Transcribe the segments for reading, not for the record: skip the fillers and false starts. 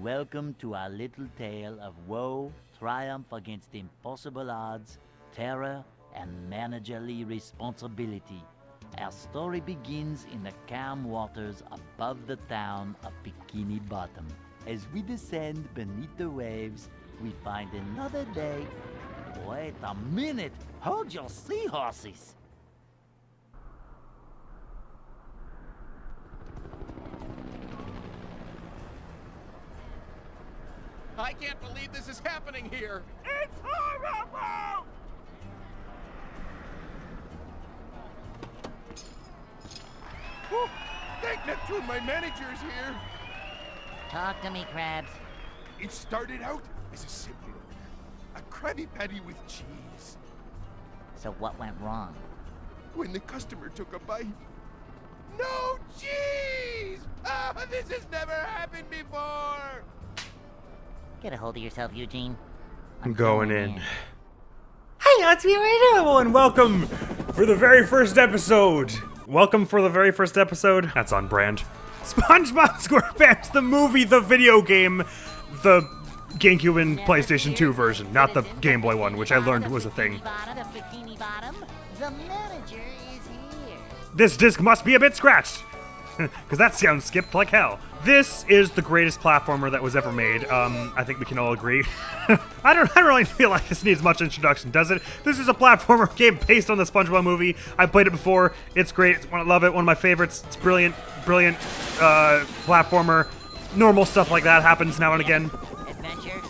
welcome to our little tale of woe, triumph against impossible odds, terror, and managerly responsibility. Our story begins in the calm waters above the town of Bikini Bottom. As we descend beneath the waves, we find another day. Wait a minute! Hold your seahorses! I can't believe this is happening here! It's horrible! Oh, thank Neptune, my manager's here! Talk to me, Krabs. It started out as a simple order. A Krabby Patty with cheese. So what went wrong? When the customer took a bite, no cheese! Oh, this has never happened before! Get a hold of yourself, Eugene. I'm going in. Hey, let's be readable and welcome for the very first episode. Welcome for the very first episode. That's on brand. SpongeBob SquarePants, the movie, the video game, the GameCube and PlayStation 2 version, not the Game Boy one, which I learned was a thing. The manager is here. This disc must be a bit scratched, because that sound skipped like hell. This is the greatest platformer that was ever made. I think we can all agree. I don't really feel like this needs much introduction, does it? This is a platformer game based on the SpongeBob movie. I played it before. It's great. I love it. One of my favorites. It's brilliant, brilliant platformer. Normal stuff like that happens now and again. Adventure.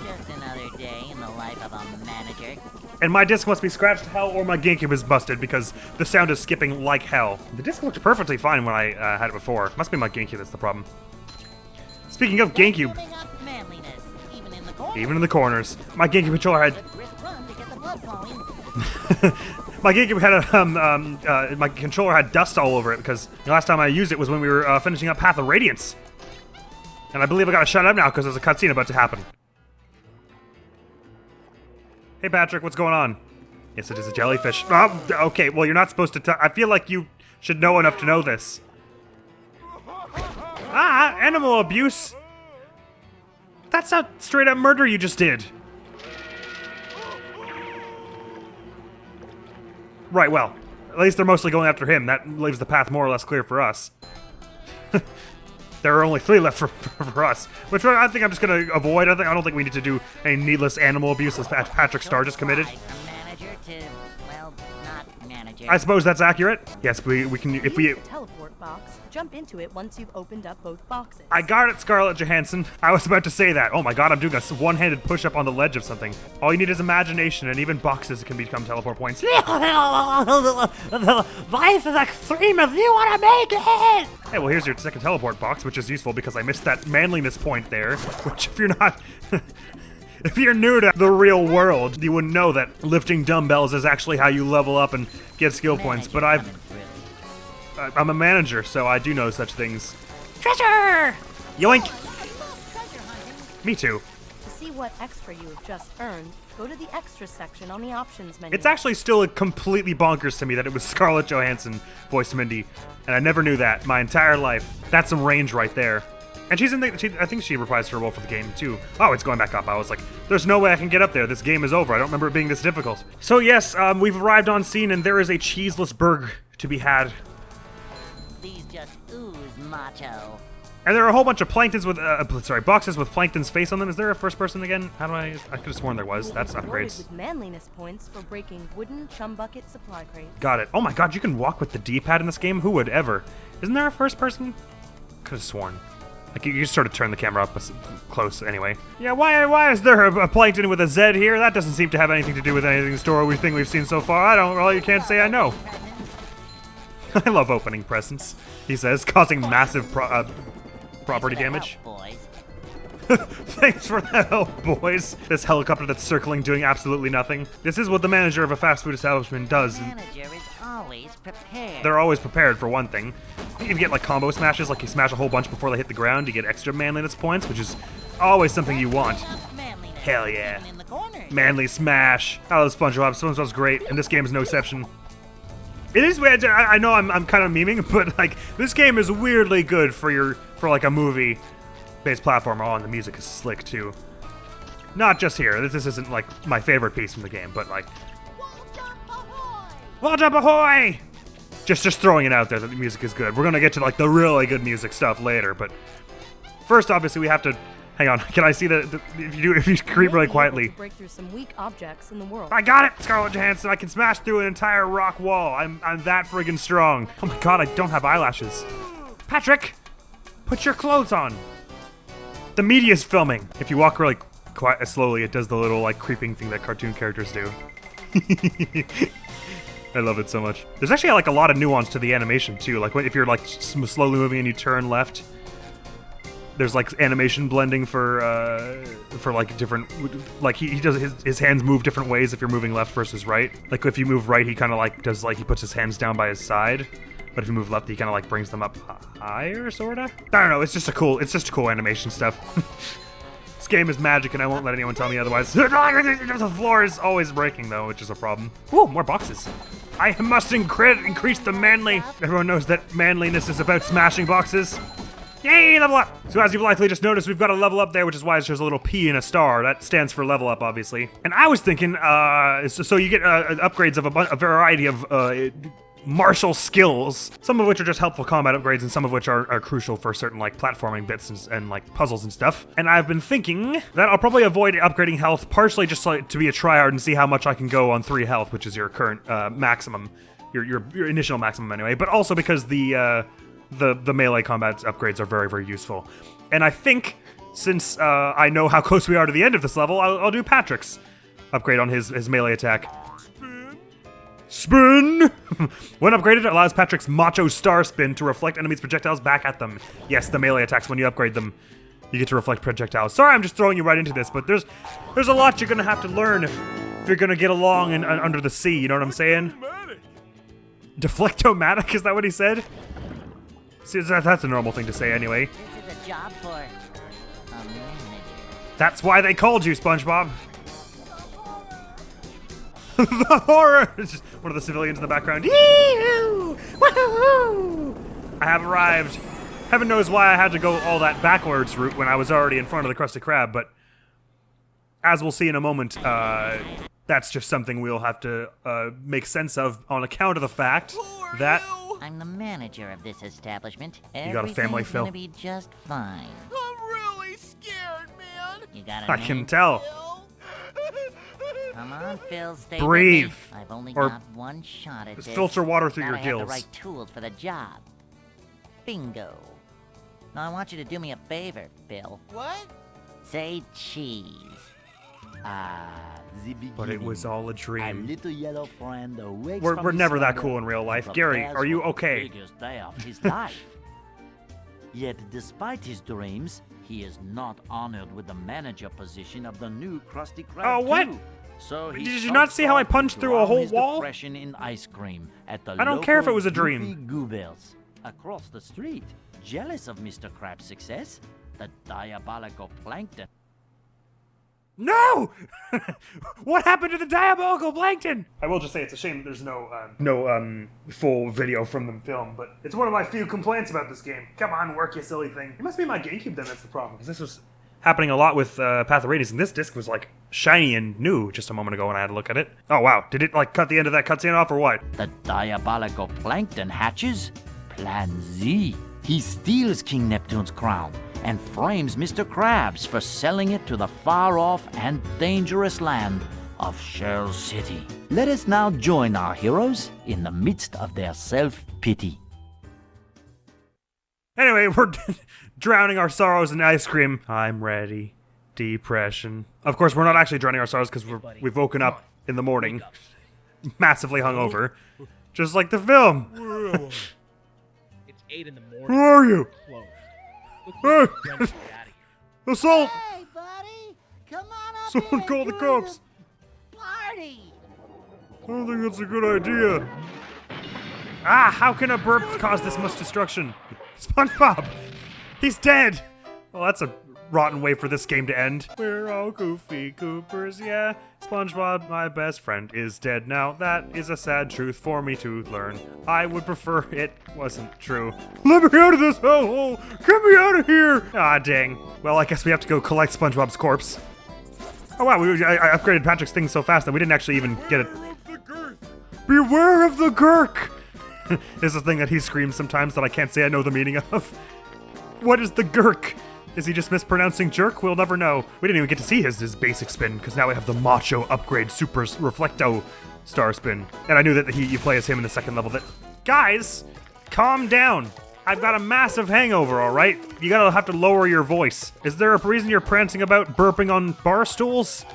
Just another day in the life of a manager. And my disc must be scratched to hell or my GameCube is busted because the sound is skipping like hell. The disc looked perfectly fine when I had it before. Must be my GameCube that's the problem. Speaking of GameCube, even in the corners, my GameCube controller had... my GameCube had my controller had dust all over it because the last time I used it was when we were finishing up Path of Radiance. And I believe I gotta shut up now because there's a cutscene about to happen. Hey Patrick, what's going on? Yes, it is a jellyfish. Oh, okay, well you're not supposed to I feel like you should know enough to know this. Ah, animal abuse! That's not straight up murder you just did. Right, well, at least they're mostly going after him. That leaves the path more or less clear for us. There are only 3 left for us, which I think I'm just going to avoid. I don't think we need to do any needless animal abuse as Patrick Star just committed. I suppose that's accurate. Yes, we can if we... teleport box. Jump into it once you've opened up both boxes. I got it, Scarlett Johansson. I was about to say that. Oh my god, I'm doing a one-handed push-up on the ledge of something. All you need is imagination, and even boxes can become teleport points. Life is extreme if you want to make it! Hey, well here's your second teleport box, which is useful because I missed that manliness point there, which if you're not... If you're new to the real world, you wouldn't know that lifting dumbbells is actually how you level up and get skill points, but I'm a manager, so I do know such things. Treasure! Yoink! Treasure hunting. Me too. To see what extra you have just earned, go to the extra section on the options menu. It's actually still completely bonkers to me that it was Scarlett Johansson voiced Mindy, and I never knew that my entire life. That's some range right there. And she's in the, I think she reprised her role for the game too. Oh, it's going back up. I was like, there's no way I can get up there. This game is over. I don't remember it being this difficult. So yes, we've arrived on scene and there is a cheeseless burg to be had. These just ooze macho. And there are a whole bunch of planktons with, boxes with Plankton's face on them. Is there a first person again? How do I could have sworn there was. That's upgrades. With manliness points for breaking wooden chum bucket supply crates. Got it. Oh my god, you can walk with the D-pad in this game? Who would ever? Isn't there a first person? Could have sworn. Like, you just sort of turn the camera up close anyway. Yeah, why is there a plankton with a Z here? That doesn't seem to have anything to do with anything the story we've seen so far. Well, you can't say I know. I love opening presents, he says, causing massive property damage. Thanks for the help, boys. This helicopter that's circling doing absolutely nothing. This is what the manager of a fast food establishment does. The manager is always prepared. They're always prepared, for one thing. You get like combo smashes, like you smash a whole bunch before they hit the ground, you get extra manliness points, which is always something you want. Hell yeah. Manly smash. I love SpongeBob. SpongeBob's great, and this game is no exception. It is weird. I know I'm kind of memeing, but like this game is weirdly good for like a movie. based platformer. Oh, and the music is slick too. Not just here. This isn't like my favorite piece from the game, but like. Wall jump ahoy! Just throwing it out there that the music is good. We're gonna get to like the really good music stuff later, but first, obviously, we have to. Hang on. Can I see the if you creep really quietly? Break through some weak objects in the world. I got it, Scarlett Johansson. I can smash through an entire rock wall. I'm that friggin' strong. Oh my god, I don't have eyelashes. Patrick, put your clothes on. The media's filming. If you walk really quite slowly, it does the little like creeping thing that cartoon characters do. I love it so much. There's actually like a lot of nuance to the animation too. Like if you're like slowly moving and you turn left, there's like animation blending for like different, like he does his hands move different ways if you're moving left versus right. Like if you move right, he kind of like does like he puts his hands down by his side, but if you move left, he kind of like brings them up higher, sorta. I don't know. It's just a cool animation stuff. This game is magic, and I won't let anyone tell me otherwise. The floor is always breaking though, which is a problem. Ooh, more boxes. I must increase the manly. Everyone knows that manliness is about smashing boxes. Yay, level up! So as you've likely just noticed, we've got a level up there, which is why there's a little P and a star. That stands for level up, obviously. And I was thinking, so you get upgrades of a variety of martial skills, some of which are just helpful combat upgrades, and some of which are crucial for certain like platforming bits and like puzzles and stuff. And I've been thinking that I'll probably avoid upgrading health, partially just like to be a tryhard and see how much I can go on 3 health, which is your current maximum, your initial maximum anyway. But also because the melee combat upgrades are very, very useful. And I think, since I know how close we are to the end of this level, I'll do Patrick's upgrade on his melee attack. Spin! When upgraded, it allows Patrick's Macho Star Spin to reflect enemies' projectiles back at them. Yes, the melee attacks, when you upgrade them, you get to reflect projectiles. Sorry, I'm just throwing you right into this, but there's a lot you're gonna have to learn if you're gonna get along under the sea, you know what I'm saying? Deflectomatic, is that what he said? See, that's a normal thing to say anyway. This is a job for a manager. That's why they called you, SpongeBob. The horror! Just one of the civilians in the background. Yee-hoo! Woohoo! I have arrived. Heaven knows why I had to go all that backwards route when I was already in front of the Krusty Krab, but as we'll see in a moment, that's just something we'll have to make sense of on account of the fact that I'm the manager of this establishment. You got a family, Phil? Gonna be just fine. I'm really scared, man. You got a I name? can tell. Come on, Phil, stay Breathe. with me. I've only Or got one shot at this. filter water through Now your I gills. have the right tools for the job. Bingo. Now I want you to do me a favor, Phil. What? Say cheese. The beginning. But it was all a A dream. little yellow friend awakes We're from his never that slumber cool in real life. and Gary, prepares are you for the okay? biggest day of his life. Yet, despite his dreams, he is not honored with the manager position of the new Krusty Krab. Oh, what? 2. So he Did you not see how I punched through a whole his wall? depression in ice cream at the I don't care if it local was a dream. Goofy Goobers across the street. Jealous of Mr. Krab's success, the diabolical Plankton. No! What happened to the diabolical plankton? I will just say it's a shame there's no full video from the film, but it's one of my few complaints about this game. Come on, work, you silly thing. It must be my GameCube then that's the problem, because this was happening a lot with Path of Radiance, and this disc was like shiny and new just a moment ago when I had to look at it. Oh wow, did it like cut the end of that cutscene off or what? The diabolical Plankton hatches Plan Z. He steals King Neptune's crown and frames Mr. Krabs for selling it to the far-off and dangerous land of Shell City. Let us now join our heroes in the midst of their self-pity. Anyway, we're drowning our sorrows in ice cream. I'm ready. Depression. Of course, we're not actually drowning our sorrows because we've woken up in the morning, massively hungover, just like the film. It's 8 in the morning. Who are you? Close. Hey! Look, get out of here. Assault! Hey, buddy! Come on up Someone here call and the join cops. Party! I don't think that's a good idea. Ah, how can a burp cause this much destruction? SpongeBob! He's dead! Well, that's a rotten way for this game to end. We're all goofy goopers, yeah. SpongeBob, my best friend, is dead now. That is a sad truth for me to learn. I would prefer it wasn't true. Let me out of this hellhole! Get me out of here! Ah, dang. Well, I guess we have to go collect SpongeBob's corpse. Oh wow, I upgraded Patrick's thing so fast that we didn't actually even get it. Beware of the Gurk! Is a thing that he screams sometimes that I can't say I know the meaning of. What is the Gurk? Is he just mispronouncing jerk? We'll never know. We didn't even get to see his basic spin, because now we have the Macho Upgrade Super Reflecto Star Spin. And I knew that you play as him in the second level. Guys, calm down. I've got a massive hangover, alright? You gotta have to lower your voice. Is there a reason you're prancing about burping on bar stools?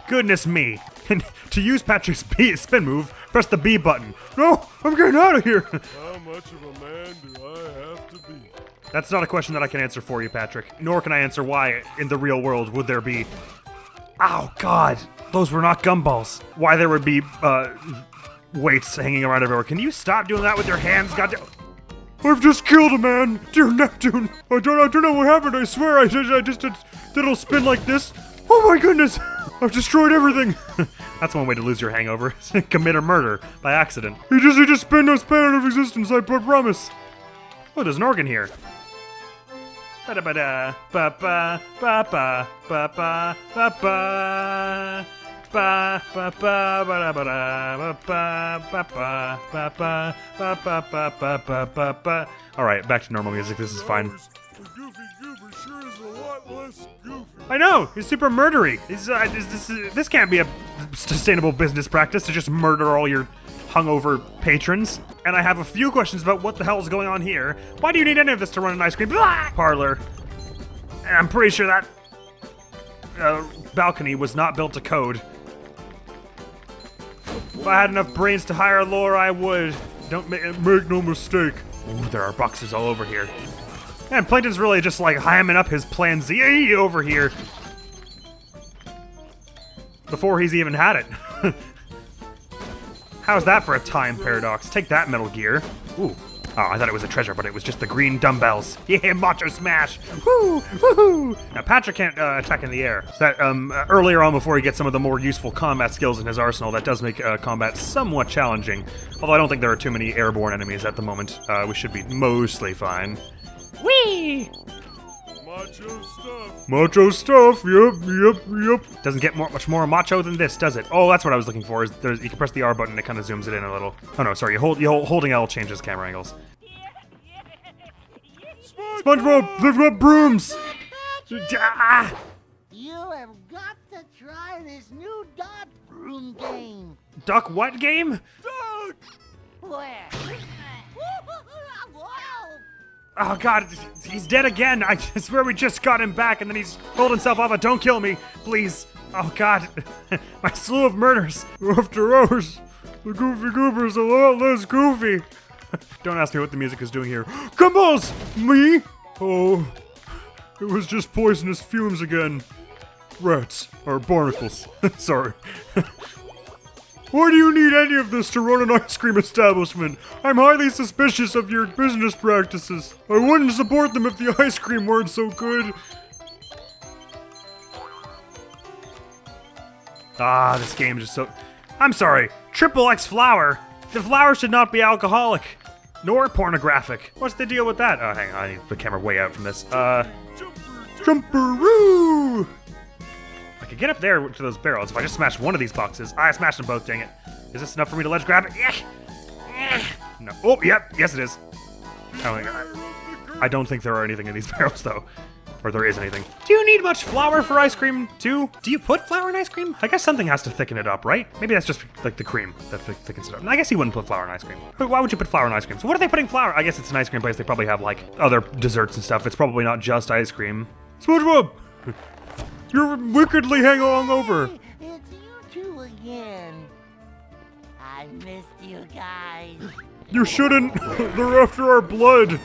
Goodness me. And to use Patrick's spin move, press the B button. No, I'm getting out of here. How much of a man do I have to be? That's not a question that I can answer for you, Patrick. Nor can I answer why, in the real world, would there be... Ow, God. Those were not gumballs. Why there would be, weights hanging around everywhere. Can you stop doing that with your hands, goddamn... I've just killed a man! Dear Neptune! I don't know what happened, I swear I just did a little spin like this. Oh my goodness! I've destroyed everything! That's one way to lose your hangover. Commit a murder by accident. He just spin no span out of existence, I promise. Oh, there's an organ here. Ba-da-ba-da, ba-ba, ba-ba, ba-ba, ba-ba. Ba ba ba ba ba ba ba ba ba ba ba ba ba ba ba ba ba. All right, back to normal music. This is fine. Goofy Goober sure is a lot less goofy. I know he's super murdery. This can't be a sustainable business practice to just murder all your hungover patrons. And I have a few questions about what the hell is going on here. Why do you need any of this to run an ice cream parlor? And I'm pretty sure that balcony was not built to code. If I had enough brains to hire Laura, I would. Don't make no mistake. Ooh, there are boxes all over here. Man, Plankton's really just like hamming up his plan Z over here. Before he's even had it. How's that for a time paradox? Take that, Metal Gear. Ooh. Oh, I thought it was a treasure, but it was just the green dumbbells. Yeah, macho smash! Woo! Woohoo! Now, Patrick can't attack in the air. So that, earlier on, before he gets some of the more useful combat skills in his arsenal, that does make combat somewhat challenging. Although I don't think there are too many airborne enemies at the moment. We should be mostly fine. Whee! Macho stuff. Macho stuff, yep. Doesn't get much more macho than this, does it? Oh, that's what I was looking for. You can press the R button and it kind of zooms it in a little. Oh no, sorry, holding L changes camera angles. SpongeBob, they've got brooms! Ah! You have got to try this new dot broom game. Duck what game? Duck! Where? Whoa! Oh god, he's dead again. I swear we just got him back and then he's pulled himself off. Don't kill me, please. Oh god, my slew of murders. After hours, the Goofy Goober's a lot less goofy. Don't ask me what the music is doing here. Gumballs! Me? Oh, it was just poisonous fumes again. Rats, or barnacles. Sorry. Why do you need any of this to run an ice cream establishment? I'm highly suspicious of your business practices. I wouldn't support them if the ice cream weren't so good. Ah, this game is just so... I'm sorry, Triple X flour. The flour should not be alcoholic, nor pornographic. What's the deal with that? Oh, hang on, I need the camera way out from this. Jumperoo! I could get up there to those barrels if I just smashed one of these boxes. I smashed them both, dang it. Is this enough for me to ledge grab it? No. Oh, yep, yes it is. I don't think there are anything in these barrels, though. Or there is anything. Do you need much flour for ice cream, too? Do you put flour in ice cream? I guess something has to thicken it up, right? Maybe that's just like the cream that thickens it up. I guess you wouldn't put flour in ice cream. Why would you put flour in ice cream? So what are they putting flour? I guess it's an ice cream place. They probably have, like, other desserts and stuff. It's probably not just ice cream. SpongeBob! You're wickedly hungover. It's you two again. I missed you guys. You shouldn't. They're after our blood.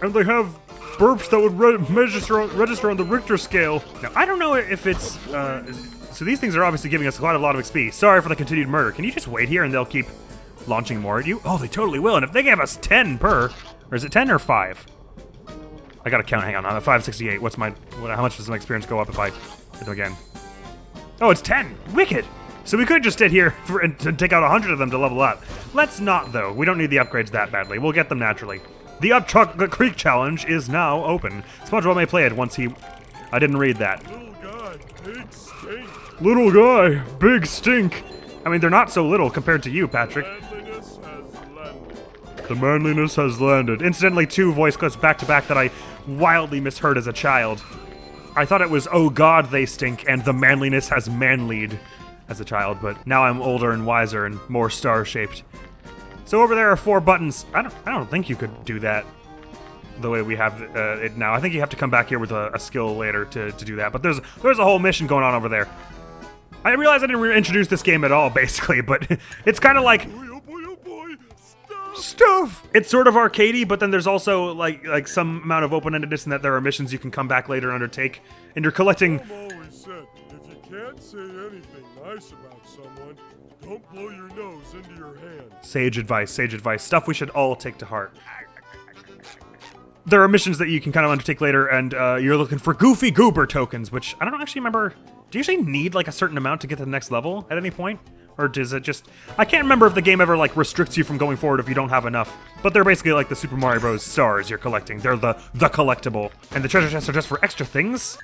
And they have burps that would register on the Richter scale. Now, I don't know if it's... so these things are obviously giving us quite a lot of XP. Sorry for the continued murder. Can you just wait here and they'll keep launching more at you? Oh, they totally will. And if they gave us 10 per... Or is it 10 or 5? I gotta count, hang on, I'm at 568. How much does my experience go up if I hit them again? Oh, it's 10! Wicked! So we could just sit here and take out 100 of them to level up. Let's not, though. We don't need the upgrades that badly. We'll get them naturally. The Up Chocolate Creek Challenge is now open. SpongeBob may play it once he... I didn't read that. Little guy, big stink. Little guy, big stink. I mean, they're not so little compared to you, Patrick. Manliness has landed. The manliness has landed. Incidentally, 2 voice clips back-to-back that I wildly misheard as a child. I thought it was, oh god, they stink, and the manliness has manlied as a child, but now I'm older and wiser and more star-shaped. So over there are 4 buttons. I don't think you could do that the way we have it now. I think you have to come back here with a skill later to do that, but there's a whole mission going on over there. I realize I didn't introduce this game at all, basically, but it's kind of like... Oh boy, Stuff! It's sort of arcadey, but then there's also like some amount of open-endedness in that there are missions you can come back later and undertake, and you're collecting... I've always said, if you can't say anything nice about someone, don't blow your nose into your hand. Sage advice, stuff we should all take to heart. There are missions that you can kind of undertake later, and you're looking for Goofy Goober tokens, which I don't actually remember. Do you actually need like a certain amount to get to the next level at any point? Or does it just... I can't remember if the game ever like restricts you from going forward if you don't have enough. But they're basically like the Super Mario Bros. Stars you're collecting. They're the collectible. And the treasure chests are just for extra things.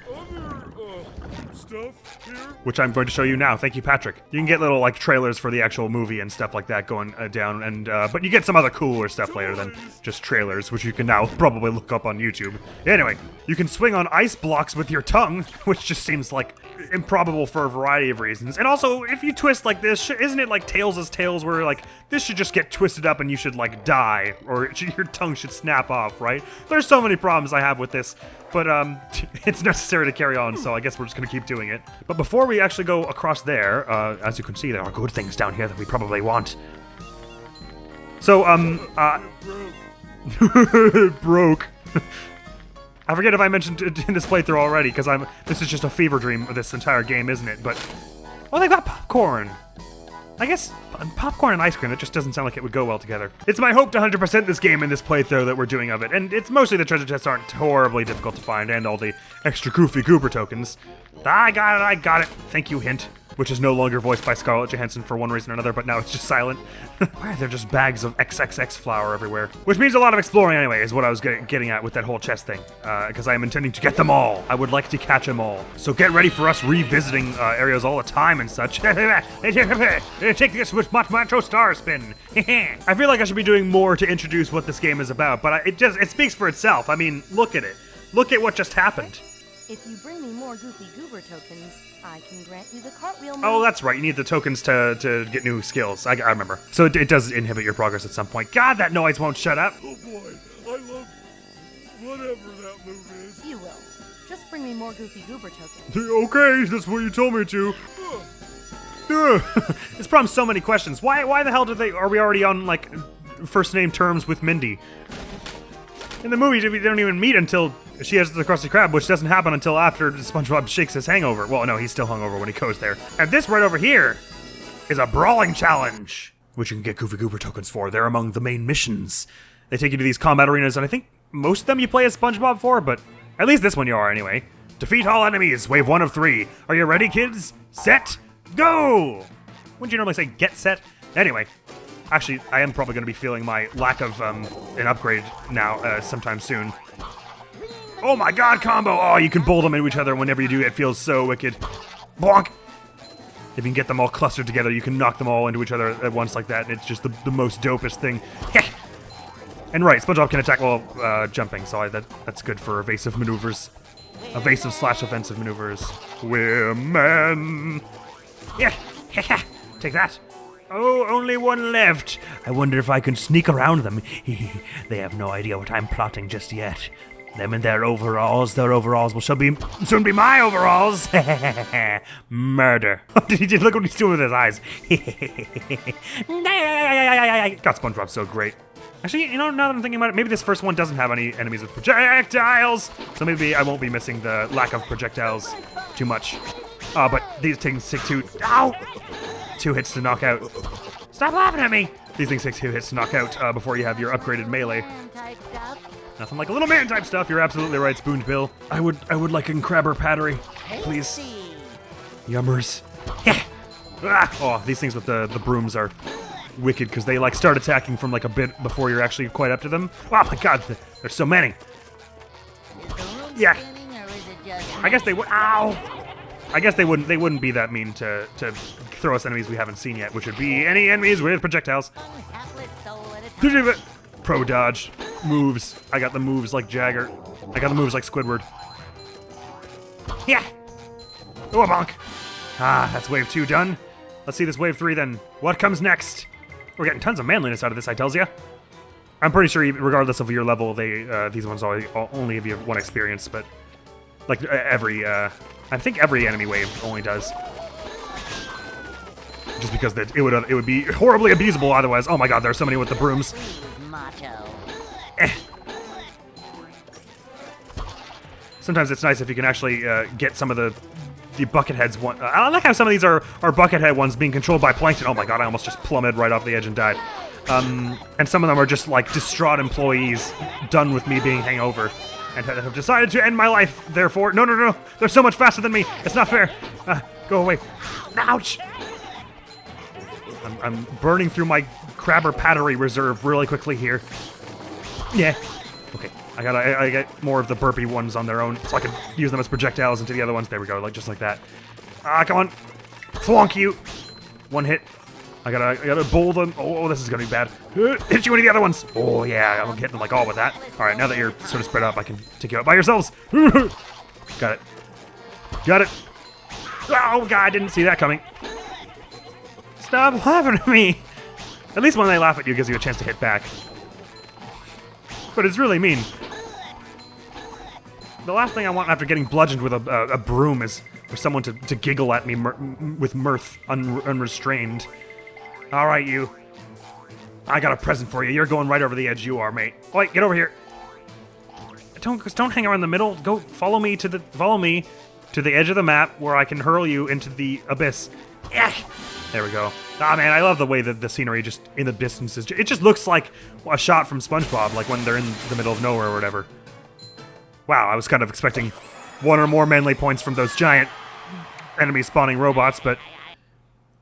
Stuff here? Which I'm going to show you now. Thank you, Patrick. You can get little like trailers for the actual movie and stuff like that going down, and but you get some other cooler stuff later than just trailers, which you can now probably look up on YouTube. Anyway, you can swing on ice blocks with your tongue, which just seems like improbable for a variety of reasons. And also, if you twist like this, isn't it like Tails' Tales, where like this should just get twisted up and you should like die, or your tongue should snap off, right? There's so many problems I have with this. But it's necessary to carry on, so I guess we're just gonna keep doing it. But before we actually go across there, as you can see, there are good things down here that we probably want. So, broke. I forget if I mentioned it in this playthrough already, because this is just a fever dream of this entire game, isn't it? But, oh, they got popcorn. I guess popcorn and ice cream, it just doesn't sound like it would go well together. It's my hope to 100% this game in this playthrough that we're doing of it, and it's mostly the treasure chests aren't horribly difficult to find, and all the extra Goofy Goober tokens. I got it. Thank you, hint. Which is no longer voiced by Scarlett Johansson for one reason or another, but now it's just silent. Why are there just bags of XXX flour everywhere? Which means a lot of exploring anyway, is what I was getting at with that whole chest thing. Because I am intending to get them all. I would like to catch them all. So get ready for us revisiting areas all the time and such. Take this with Macho Star Spin. I feel like I should be doing more to introduce what this game is about, but it speaks for itself. I mean, look at it. Look at what just happened. If you bring me more Goofy Goober tokens, I can grant you the cartwheel move. Oh, that's right. You need the tokens to get new skills. I remember. So it does inhibit your progress at some point. God, that noise won't shut up. Oh boy, I love whatever that move is. You will. Just bring me more Goofy Goober tokens. Okay, that's what you told me to. This prompts so many questions. Why the hell are we already on like first name terms with Mindy? In the movie, they don't even meet until she has the Krusty Krab, which doesn't happen until after SpongeBob shakes his hangover. Well, no, he's still hungover when he goes there. And this right over here is a brawling challenge, which you can get Goofy Goober tokens for. They're among the main missions. They take you to these combat arenas, and I think most of them you play as SpongeBob for, but at least this one you are anyway. Defeat all enemies, wave 1 of 3. Are you ready, kids? Set, go! Wouldn't you normally say get set? Anyway. Actually, I am probably going to be feeling my lack of an upgrade now sometime soon. Oh my god, combo! Oh, you can bolt them into each other whenever you do. It feels so wicked. Bonk! If you can get them all clustered together, you can knock them all into each other at once like that, and it's just the most dopest thing. And right, SpongeBob can attack while jumping, so that's good for evasive maneuvers. Evasive/offensive maneuvers. We're men! Yeah! Take that! Oh, only one left. I wonder if I can sneak around them. They have no idea what I'm plotting just yet. Them and their overalls will soon be my overalls. Murder. Look what he's doing with his eyes. God, SpongeBob's so great. Actually, you know, now that I'm thinking about it, maybe this first one doesn't have any enemies with projectiles. So maybe I won't be missing the lack of projectiles too much. But these things take 2 hits to knock out. Stop laughing at me! These things take 2 hits to knock out before you have your upgraded melee. Nothing like a little man type stuff. You're absolutely right, Spoon Bill. I would like a crabber pattery, please. Yummers. Oh, these things with the brooms are wicked because they like start attacking from like a bit before you're actually quite up to them. Oh my god, there's so many. Yeah. I guess they would. Ow. I guess they wouldn't be that mean to throw us enemies we haven't seen yet, which would be any enemies with projectiles. Pro dodge moves. I got the moves like Jagger. I got the moves like Squidward. Yeah. Oh, a bonk. Ah, that's wave 2 done. Let's see this wave 3 then. What comes next? We're getting tons of manliness out of this, I tells ya. I'm pretty sure, regardless of your level, these ones only give you 1 experience, but like I think every enemy wave only does. Just because it would be horribly abusable otherwise. Oh my god, there's so many with the brooms. Sometimes it's nice if you can actually get some of the Bucketheads one. I like how some of these are Buckethead ones being controlled by Plankton. Oh my god, I almost just plummeted right off the edge and died. And some of them are just like distraught employees done with me being hangover and have decided to end my life. Therefore, no, they're so much faster than me. It's not fair. Go away. Ouch. I'm burning through my crabber pattery reserve really quickly here. Yeah. Okay. I get more of the burpee ones on their own, so I can use them as projectiles into the other ones. There we go, like just like that. Come on, flonk you. 1 hit. I gotta bowl them. Oh, this is gonna be bad. Hit you into the other ones. Oh yeah, I'm hitting them like all with that. All right, now that you're sort of spread out, I can take you out by yourselves. Got it. Got it. Oh god, I didn't see that coming. Stop laughing at me. At least when they laugh at you, it gives you a chance to hit back. But it's really mean. The last thing I want after getting bludgeoned with a broom is for someone to giggle at me with mirth unrestrained. All right, you. I got a present for you. You're going right over the edge. You are, mate. Wait, get over here. Don't hang around the middle. Go follow me to the edge of the map where I can hurl you into the abyss. Yeah. There we go. Ah, man, I love the way that the scenery just in the distance is. It just looks like a shot from SpongeBob, like when they're in the middle of nowhere or whatever. Wow, I was kind of expecting 1 or more manly points from those giant enemy spawning robots, but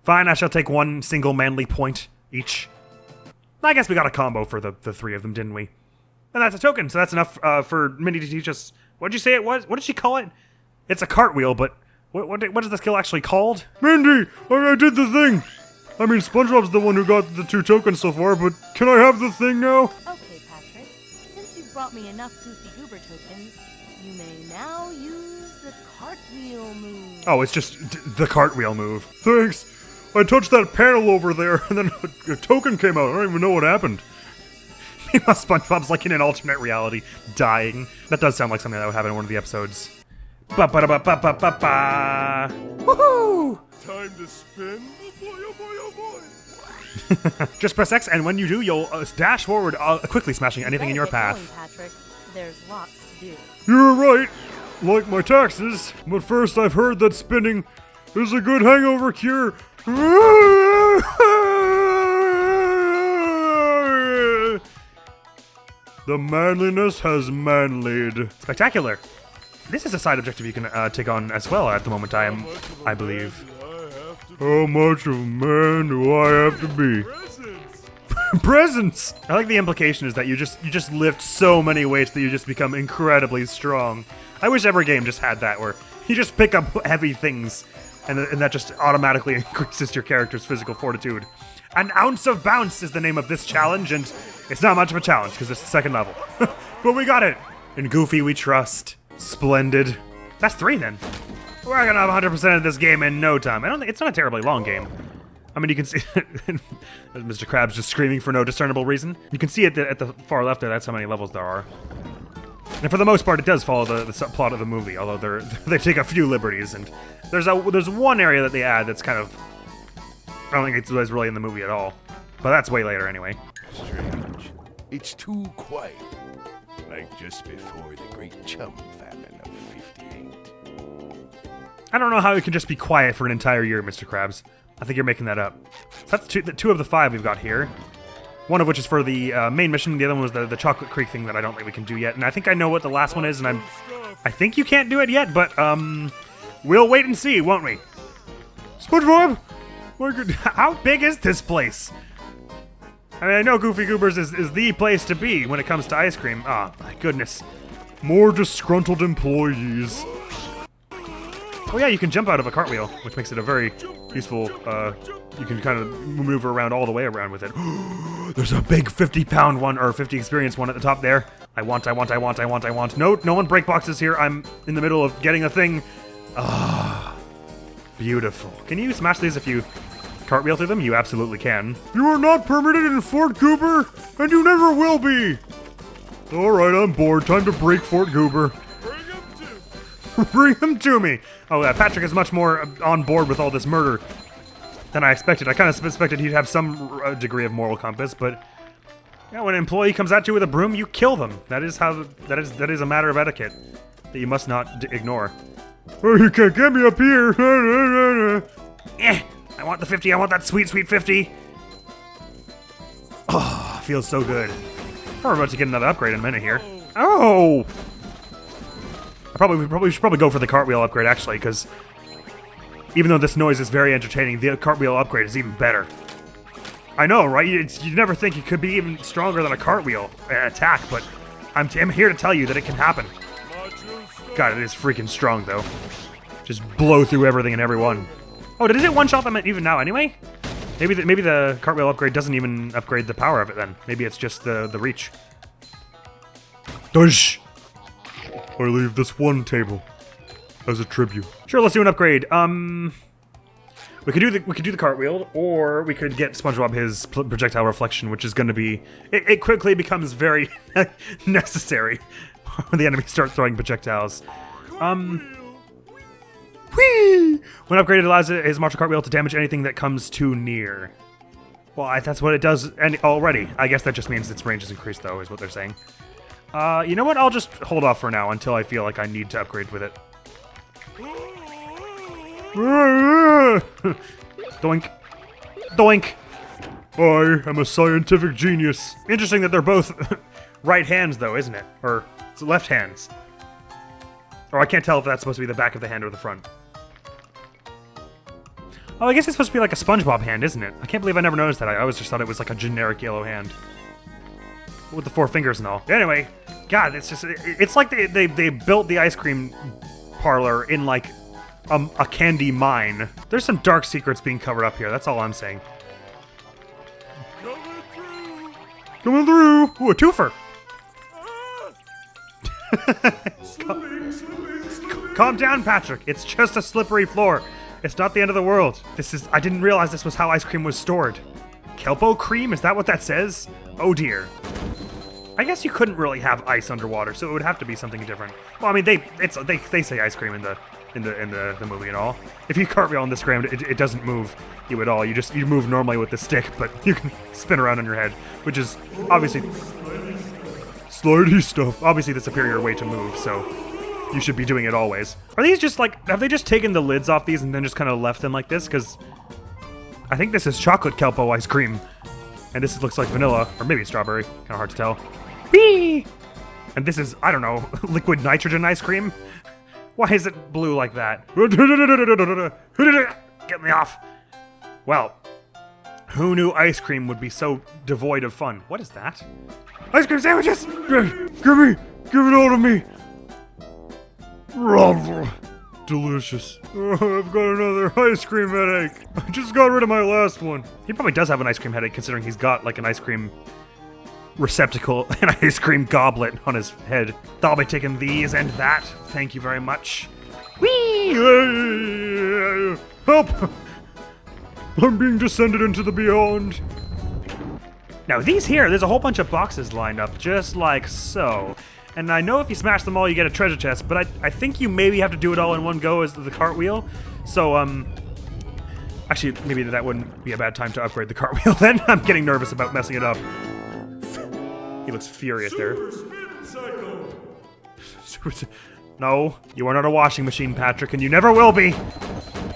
fine, I shall take 1 single manly point each. I guess we got a combo for the 3 of them, didn't we? And that's a token, so that's enough for Minnie to teach us. What did you say it was? What did she call it? It's a cartwheel, but what is the skill actually called? Mindy, I did the thing. I mean, SpongeBob's the one who got the 2 tokens so far, but can I have the thing now? Okay, Patrick. Since you've brought me enough Goofy Goober tokens, you may now use the cartwheel move. Oh, it's just the cartwheel move. Thanks. I touched that panel over there, and then a token came out. I don't even know what happened. Meanwhile, SpongeBob's like in an alternate reality, dying. That does sound like something that would happen in one of the episodes. Ba-ba-da-ba-ba-ba-ba! Woohoo! Time to spin. Oh boy, oh boy, oh boy. Just press X, and when you do, you'll dash forward, quickly smashing anything in your path. Going, Patrick. There's lots to do. You're right. Like my taxes. But first, I've heard that spinning is a good hangover cure. The manliness has manlied. Spectacular. This is a side objective you can take on as well at the moment, I believe. How much of a man do I have to be? Presents! I like the implication is that you just lift so many weights that you just become incredibly strong. I wish every game just had that, where you just pick up heavy things, and that just automatically increases your character's physical fortitude. An ounce of bounce is the name of this challenge, and it's not much of a challenge, because it's the 2nd level. But we got it! In Goofy we trust. Splendid. That's 3 then. We're gonna have 100% of this game in no time. I don't think it's not a terribly long game. I mean, you can see Mr. Krabs just screaming for no discernible reason. You can see it at the far left there. That's how many levels there are. And for the most part, it does follow the subplot of the movie. Although they take a few liberties, and there's one area that they add that's kind of, I don't think it's really in the movie at all. But that's way later anyway. Strange. It's too quiet. Like just before the great chum famine of 58. I don't know how it can just be quiet for an entire year, Mr. Krabs. I think you're making that up. So that's 2 of the 5 we've got here. One of which is for the main mission. The other one was the Chocolate Creek thing that I don't think we can do yet. And I think I know what the last one is, and I think you can't do it yet, but we'll wait and see, won't we? SpongeBob! How big is this place? I mean, I know Goofy Goobers is the place to be when it comes to ice cream. Oh, my goodness. More disgruntled employees. Oh yeah, you can jump out of a cartwheel, which makes it a very useful, you can kind of maneuver around all the way around with it. There's a big 50-pound one, or 50 experience one at the top there. I want. No one break boxes here. I'm in the middle of getting a thing. Ah, beautiful. Can you smash these if you cartwheel through them? You absolutely can. You are not permitted in Fort Goober, and you never will be. Alright, I'm bored. Time to break Fort Goober. Bring him to me! Oh, Patrick is much more on board with all this murder than I expected. I kind of expected he'd have some degree of moral compass, but yeah, when an employee comes at you with a broom, you kill them. That is a matter of etiquette that you must not ignore. Oh, you can't get me up here! I want the 50. I want that sweet, sweet 50. Oh, feels so good. We're about to get another upgrade in a minute here. Oh! We should probably go for the cartwheel upgrade, actually, because even though this noise is very entertaining, the cartwheel upgrade is even better. I know, right? You never think it could be even stronger than a cartwheel attack, but I'm here to tell you that it can happen. God, it is freaking strong, though. Just blow through everything and everyone. Oh, does it one-shot them even now anyway? Maybe the cartwheel upgrade doesn't even upgrade the power of it then. Maybe it's just the reach. Dush! I leave this one table as a tribute. Sure, let's do an upgrade. We could do the cartwheel, or we could get SpongeBob his projectile reflection, which is going to be. It quickly becomes very necessary when the enemies start throwing projectiles. Whee! When upgraded, allows his martial cartwheel to damage anything that comes too near. Well, that's what it does already. I guess that just means its range is increased, though, is what they're saying. You know what? I'll just hold off for now until I feel like I need to upgrade with it. Doink. Doink. I am a scientific genius. Interesting that they're both right hands, though, isn't it? Or it's left hands. Or I can't tell if that's supposed to be the back of the hand or the front. Oh, I guess it's supposed to be like a SpongeBob hand, isn't it? I can't believe I never noticed that. I always just thought it was like a generic yellow hand. With the 4 fingers and all. Anyway, God, it's like they built the ice cream parlor in like a candy mine. There's some dark secrets being covered up here, that's all I'm saying. Coming through! Ooh, a twofer! Calm down, Patrick. It's just a slippery floor. It's not the end of the world. I didn't realize this was how ice cream was stored. Kelpo cream? Is that what that says? Oh dear. I guess you couldn't really have ice underwater, so it would have to be something different. Well, I mean, they say ice cream in the movie and all. If you cartwheel on this ground, it doesn't move you at all. You move normally with the stick, but you can spin around on your head, which is obviously slidey stuff. Obviously the superior way to move, so you should be doing it always. Are these just like, have they just taken the lids off these and then just kind of left them like this? Because I think this is chocolate kelpo ice cream, and this looks like vanilla, or maybe strawberry. Kind of hard to tell. Whee! And this is, I don't know, liquid nitrogen ice cream? Why is it blue like that? Get me off! Well, who knew ice cream would be so devoid of fun? What is that? Ice cream sandwiches! Give it all to me! Delicious. Oh, I've got another ice cream headache. I just got rid of my last one. He probably does have an ice cream headache, considering he's got like an ice cream receptacle and ice cream goblet on his head. I'll be taking these and that. Thank you very much. Whee! Help! I'm being descended into the beyond. Now these here, there's a whole bunch of boxes lined up, just like so. And I know if you smash them all, you get a treasure chest, but I think you maybe have to do it all in one go as the cartwheel. So, actually, maybe that wouldn't be a bad time to upgrade the cartwheel then. I'm getting nervous about messing it up. He looks furious there. No, you are not a washing machine, Patrick, and you never will be.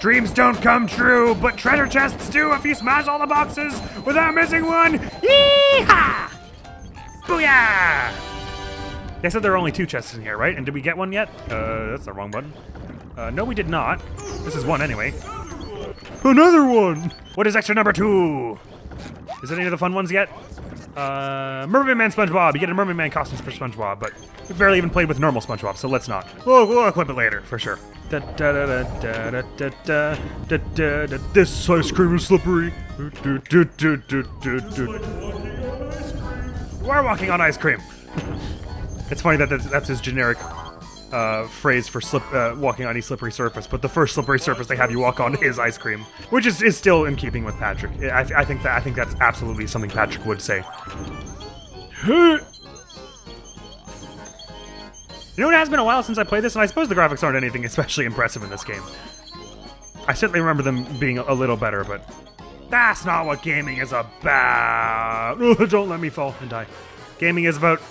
Dreams don't come true, but treasure chests do if you smash all the boxes without missing one. Yee-haw! Booyah! They said there are only 2 chests in here, right? And did we get one yet? That's the wrong button. No, we did not. This is one anyway. Another one! What is extra number 2? Is it any of the fun ones yet? Mermaid Man SpongeBob. You get a Mermaid Man costume for SpongeBob, but we barely even played with normal SpongeBob, so let's not. We'll equip it later, for sure. This ice cream is slippery. We're walking on ice cream. It's funny that that's his generic phrase for walking on a slippery surface, but the first slippery surface they have you walk on is ice cream, which is still in keeping with Patrick. I think that's absolutely something Patrick would say. You know, it has been a while since I played this, and I suppose the graphics aren't anything especially impressive in this game. I certainly remember them being a little better, but that's not what gaming is about. Don't let me fall and die. Gaming is about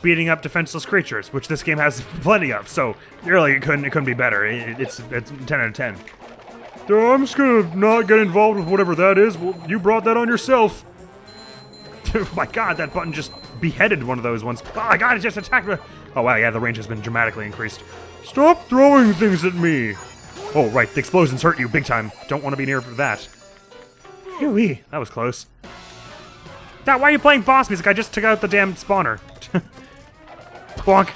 beating up defenseless creatures, which this game has plenty of, so really it couldn't be better. It's 10 out of 10. I'm just gonna not get involved with whatever that is. Well, you brought that on yourself. Oh my god, that button just beheaded one of those ones. Oh my god, it just attacked me. Oh wow, yeah, the range has been dramatically increased. Stop throwing things at me. Oh right, the explosions hurt you big time. Don't want to be near for that. Phew-wee, that was close. Dad, why are you playing boss music? I just took out the damn spawner. Bonk.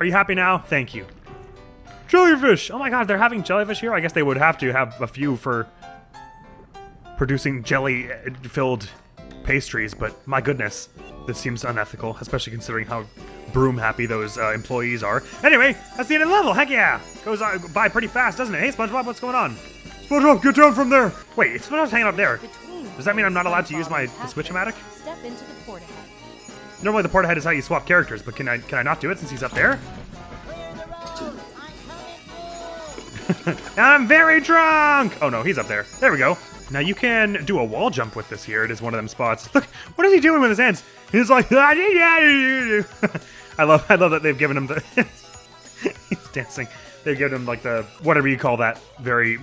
Are you happy now? Thank you. Jellyfish! Oh my god, they're having jellyfish here? I guess they would have to have a few for producing jelly-filled pastries, but my goodness, this seems unethical, especially considering how broom-happy those employees are. Anyway, that's the end of the level, heck yeah! Goes by pretty fast, doesn't it? Hey, SpongeBob, what's going on? SpongeBob, get down from there! Wait, SpongeBob's hanging up there. Does that mean I'm not allowed to use the Switch-o-matic? Step into the port-ahead. Normally the port-ahead is how you swap characters, but can I not do it since he's up there? I'm very drunk! Oh no, he's up there. There we go. Now you can do a wall jump with this here. It is one of them spots. Look, what is he doing with his hands? He's like, I love that they've given him the he's dancing. They've given him like the whatever you call that very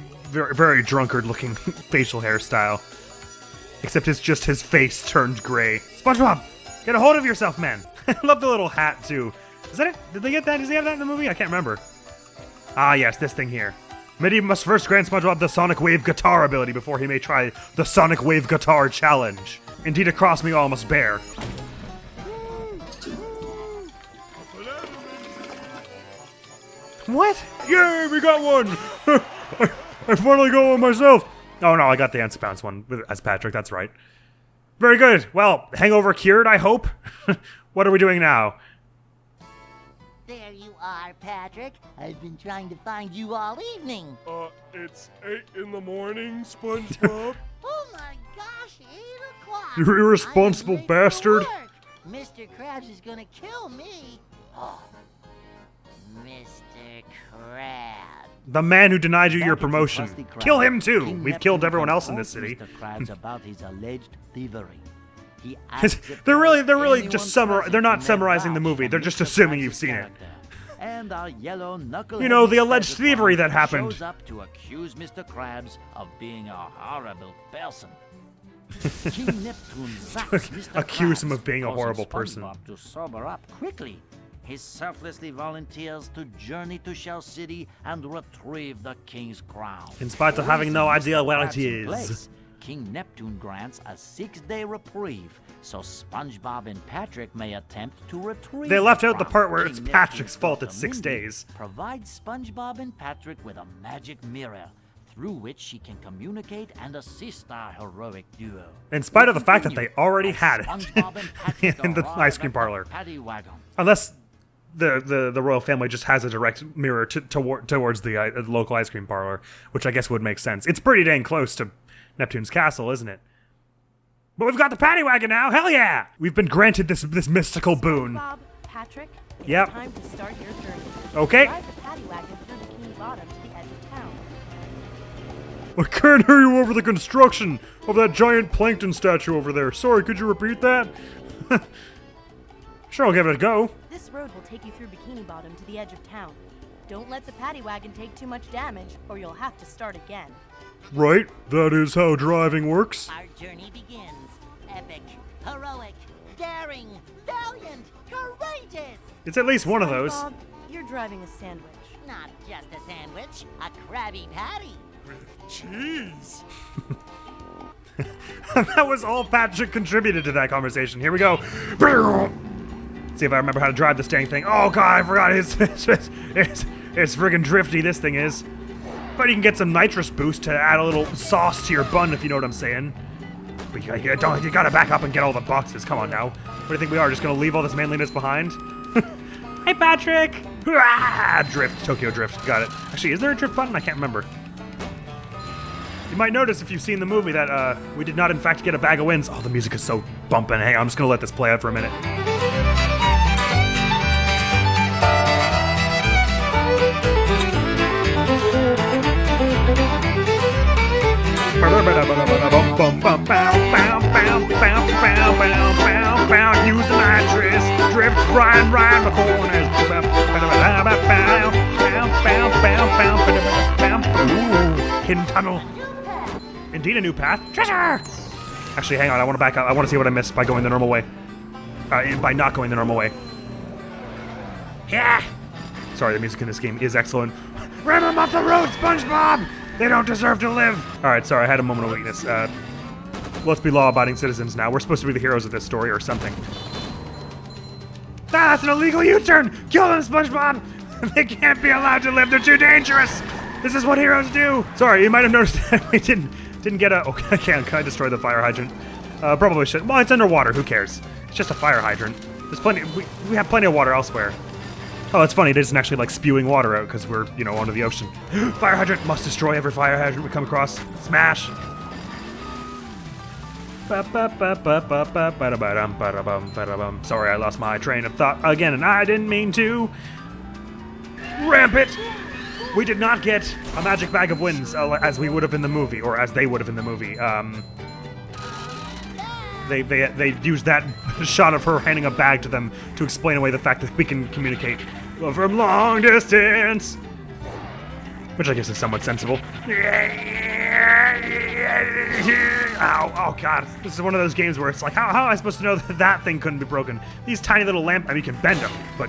drunkard looking facial hairstyle. Except it's just his face turned gray. SpongeBob, get a hold of yourself, man. I love the little hat too. Is that it? Did they get that? Does he have that in the movie? I can't remember. Ah yes, this thing here. Midi must first grant SpongeBob the Sonic Wave Guitar ability before he may try the Sonic Wave Guitar Challenge. Indeed, a cross we all must bear. What? Yay, we got one! I finally got one myself! Oh no, I got the Ants Bounce one as Patrick, that's right. Very good. Well, hangover cured, I hope. What are we doing now? There you are, Patrick. I've been trying to find you all evening. It's 8 in the morning, SpongeBob. Oh my gosh, 8 o'clock. You irresponsible I'm late for bastard. work. Mr. Krabs is gonna kill me. Oh, Mr. Krabs. The man who denied you your Back at the promotion. Krusty Krab, Kill him too. King We've Neptune killed everyone else in confronts this city. Mr. Krabs about his alleged thievery. He asks if They're really anyone just present they're not may summarizing the vouch movie. for They're just Mr. assuming Krabs' you've seen it. character. And our yellow knucklehead You know, the Mr. alleged Krabs thievery that happened. shows up to accuse Mr. Krabs of being a horrible person. King Neptune zaps Mr. Accuse him Krabs, of being a causing horrible person. SpongeBob to sober up quickly. He selflessly volunteers to journey to Shell City and retrieve the king's crown. In spite of With having no Mr. idea where it Krabs in is. place, King Neptune grants a 6-day reprieve, so SpongeBob and Patrick may attempt to retrieve. They left out the crown. part where King it's Neptune's Patrick's fault daughter it's 6 Mindy days. provides SpongeBob and Patrick with a magic mirror, through which she can communicate and assist our heroic duo. In spite of the fact that Continue they already as had SpongeBob and it Patrick in the arrive ice cream at the parlor. Paddy Wagon. Unless the royal family just has a direct mirror towards the local ice cream parlor, which I guess would make sense. It's pretty dang close to Neptune's castle, isn't it? But we've got the paddy wagon now. Hell yeah! We've been granted this mystical boon. Bob, Patrick, it's Yep. time to start your journey. Okay. Drive the paddy wagon through Bikini Bottom to the edge of town. I can't hear you over the construction of that giant plankton statue over there. Sorry, could you repeat that? Sure, I'll give it a go. This road will take you through Bikini Bottom to the edge of town. Don't let the paddy wagon take too much damage, or you'll have to start again. Right, that is how driving works. Our journey begins. Epic, heroic, daring, valiant, courageous. It's at least one of those. SpongeBob, you're driving a sandwich. Not just a sandwich, a Krabby Patty. Jeez. That was all Patrick contributed to that conversation. Here we go. See if I remember how to drive this dang thing. Oh god, I forgot. It's friggin' drifty, this thing is. But you can get some nitrous boost to add a little sauce to your bun, if you know what I'm saying. But you gotta back up and get all the boxes. Come on now. What do you think we are? Just gonna leave all this manliness behind? Hi, Patrick! Ah, drift. Tokyo Drift. Got it. Actually, is there a drift button? I can't remember. You might notice if you've seen the movie that we did not, in fact, get a bag of wins. Oh, the music is so bumping. Hang on, I'm just gonna let this play out for a minute. Use the nitrous, drift, ride the corners. Ooh, hidden tunnel. Indeed, a new path. Treasure! Actually, hang on, I want to back up. I want to see what I missed by going the normal way. By not going the normal way. Yeah! Sorry, the music in this game is excellent. Ram them off the road, SpongeBob! They don't deserve to live! Alright, sorry, I had a moment of weakness. Let's be law-abiding citizens now. We're supposed to be the heroes of this story or something. That's an illegal U-turn! Kill them, SpongeBob! They can't be allowed to live, they're too dangerous! This is what heroes do! Sorry, you might have noticed that we didn't get a... Okay, can I destroy the fire hydrant? Probably should. Well, it's underwater, who cares? It's just a fire hydrant. There's plenty... We have plenty of water elsewhere. Oh, that's funny, it isn't actually like spewing water out because we're, you know, under the ocean. Fire hydrant! Must destroy every fire hydrant we come across. Smash! Sorry, I lost my train of thought again, and I didn't mean to. Ramp it! We did not get a magic bag of wins as we would have in the movie, or as they would have in the movie. They used that shot of her handing a bag to them to explain away the fact that we can communicate from long distance, which I guess is somewhat sensible. Ow, oh god, this is one of those games where it's like, how am I supposed to know that that thing couldn't be broken? These tiny little lamp, I mean, you can bend them, but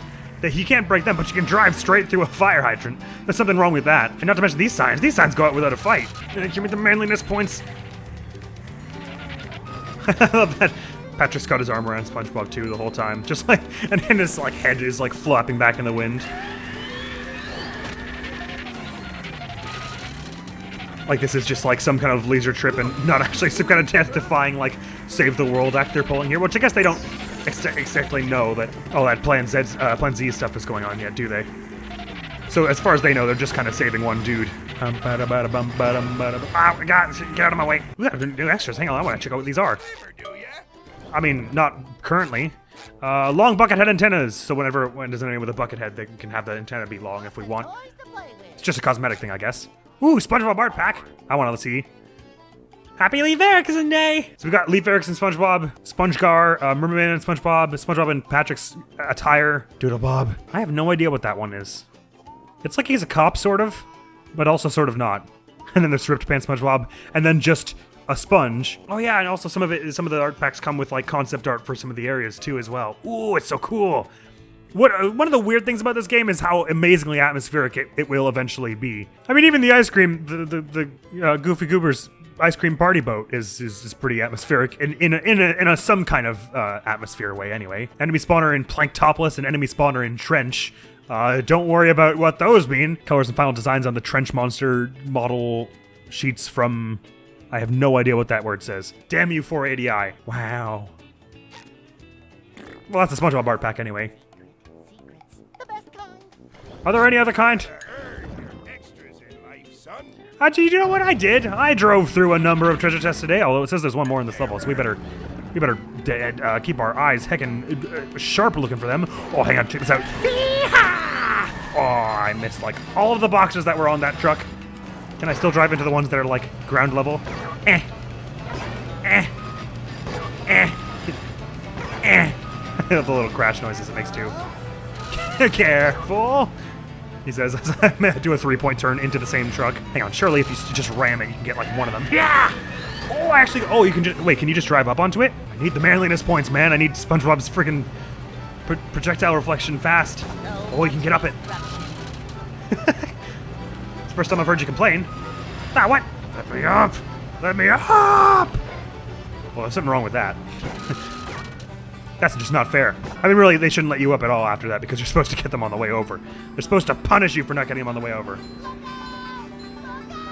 you can't break them, but you can drive straight through a fire hydrant. There's something wrong with that. And not to mention these signs go out without a fight. Give me the manliness points. I love that Patrick's got his arm around SpongeBob too the whole time. Just like, and then his like head is like flopping back in the wind. Like this is just like some kind of leisure trip and not actually some kind of death-defying like save the world act they're pulling here, which I guess they don't exactly know that all that Plan Z stuff is going on yet, do they? So as far as they know, they're just kind of saving one dude. Oh, God, get out of my way. We got new extras. Hang on, I want to check out what these are. I mean, not currently. Long bucket head antennas. So when there's anyone with a bucket head, they can have the antenna be long if we want. It's just a cosmetic thing, I guess. Ooh, SpongeBob art pack. I want to see. Happy Leif Erikson Day! So we got Leif Erikson, SpongeBob, SpongeGar, Merman and SpongeBob and Patrick's attire, Doodle Bob. I have no idea what that one is. It's like he's a cop, sort of, but also sort of not. And then there's Ripped Pants SpongeBob, and then just a sponge. Oh yeah, and also some of the art packs come with like concept art for some of the areas too as well. Ooh, it's so cool. One of the weird things about this game is how amazingly atmospheric it will eventually be. I mean, even the ice cream, the Goofy Goober's ice cream party boat is pretty atmospheric in a some kind of atmosphere way anyway. Enemy spawner in Planktopolis and enemy spawner in Trench. Don't worry about what those mean. Colors and final designs on the Trench monster model sheets from... I have no idea what that word says. Damn you, 480i. Wow. Well, that's a SpongeBob art pack anyway. Are there any other kind? Actually, you know what I did? I drove through a number of treasure chests today, although it says there's one more in this level, so we better keep our eyes heckin' sharp looking for them. Oh, hang on, check this out. Oh, I missed like all of the boxes that were on that truck. Can I still drive into the ones that are like ground level? The little crash noises it makes too. Careful. he says, as I do a 3-point turn into the same truck. Hang on, surely if you just ram it, you can get like one of them. Yeah! Oh, actually, oh, you can just, wait, can you just drive up onto it? I need the manliness points, man. I need SpongeBob's freaking projectile reflection fast. Oh, you can get up it. It's the first time I've heard you complain. Ah, what? Let me up! Let me up! Well, there's something wrong with that. That's just not fair. I mean, really, they shouldn't let you up at all after that because you're supposed to get them on the way over. They're supposed to punish you for not getting them on the way over.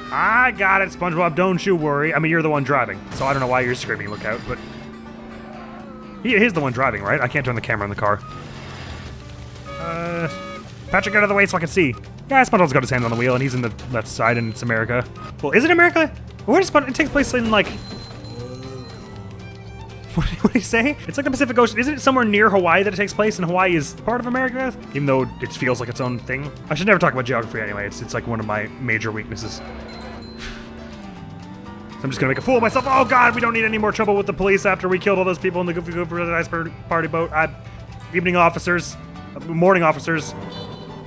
I got it, SpongeBob. Don't you worry. I mean, you're the one driving, so I don't know why you're screaming, look out, but... He's the one driving, right? I can't turn the camera on the car. Patrick, out of the way so I can see. Yeah, SpongeBob's got his hand on the wheel, and he's in the left side, and it's America. Well, is it America? Where does SpongeBob... It takes place in, like... What do you say? It's like the Pacific Ocean. Isn't it somewhere near Hawaii that it takes place, and Hawaii is part of America? Even though it feels like its own thing. I should never talk about geography anyway. It's like one of my major weaknesses. So I'm just gonna make a fool of myself. Oh god, we don't need any more trouble with the police after we killed all those people in the Goofy Goober Ice Party boat. Evening officers. Morning officers.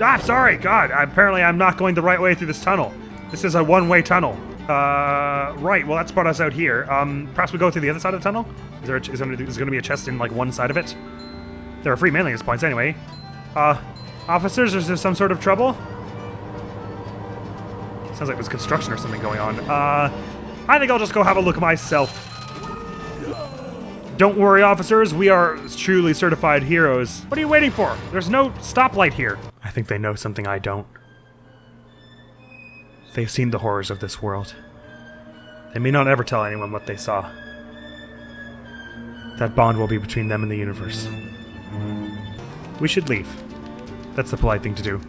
I'm sorry, god. Apparently I'm not going the right way through this tunnel. This is a one-way tunnel. Right, well that's brought us out here. Perhaps we go through the other side of the tunnel? Is there gonna be a chest in like one side of it? There are free manliness points anyway. Officers, is there some sort of trouble? Sounds like there's construction or something going on. I think I'll just go have a look myself. Don't worry, officers, we are truly certified heroes. What are you waiting for? There's no stoplight here. I think they know something I don't. They've seen the horrors of this world. They may not ever tell anyone what they saw. That bond will be between them and the universe. We should leave. That's the polite thing to do.